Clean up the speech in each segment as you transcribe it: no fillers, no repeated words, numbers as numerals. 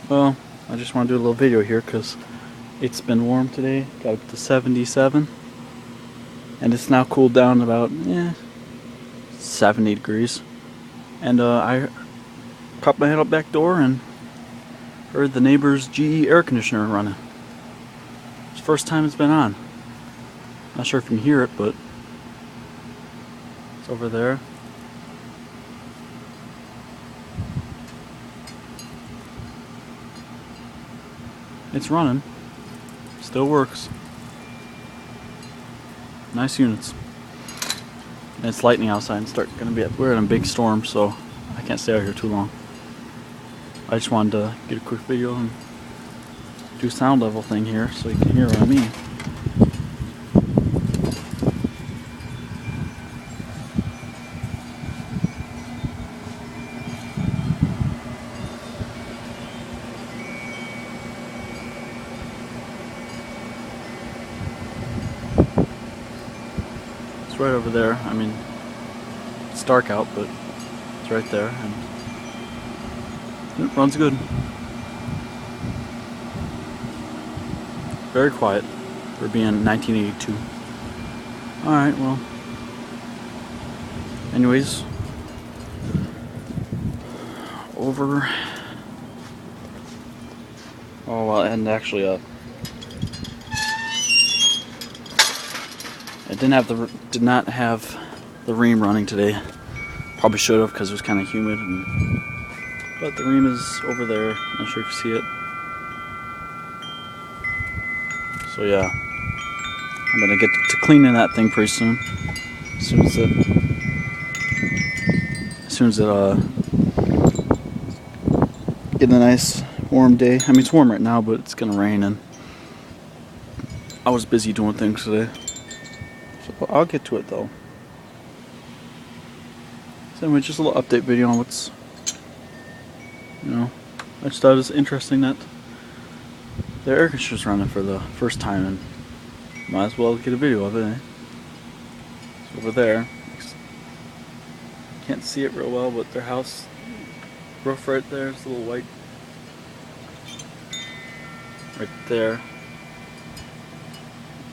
Well, I just want to do a little video here because it's been warm today. Got up to 77, and it's now cooled down about 70 degrees. And I popped my head out back door and heard the neighbor's GE air conditioner running. It's the first time it's been on. Not sure if you can hear it, but it's over there. It's running. Still works. Nice units. And it's lightning outside and we're in a big storm, so I can't stay out here too long. I just wanted to get a quick video and do sound level thing here so you can hear what I mean. It's right over there. I mean, it's dark out, but it's right there, and it runs good. Very quiet for being 1982. Alright, well. Anyways. Over. Oh, well, and actually, I did not have the Rheem running today. Probably should have because it was kind of humid. But the Rheem is over there. Not sure if you see it. So yeah, I'm gonna get to cleaning that thing pretty soon. As soon as it get a nice warm day. I mean, it's warm right now, but it's gonna rain, and I was busy doing things today. So I'll get to it though. So anyway, just a little update video on what's, I just thought it was interesting that the air conditioner's running for the first time, and might as well get a video of it, eh? It's over there. Can't see it real well, but their house roof right there is a little white. Right there.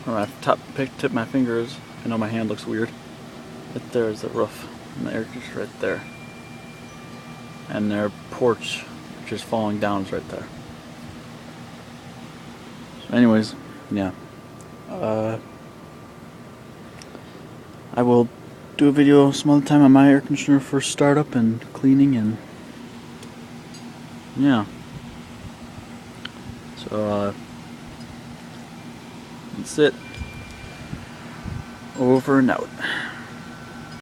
Where my tip of my finger is. I know my hand looks weird. Right there is the roof, and the air conditioner right there. And their porch, which is falling down, is right there. So anyways, yeah. I will do a video some other time on my air conditioner for startup and cleaning, and yeah. So that's it. Over and out.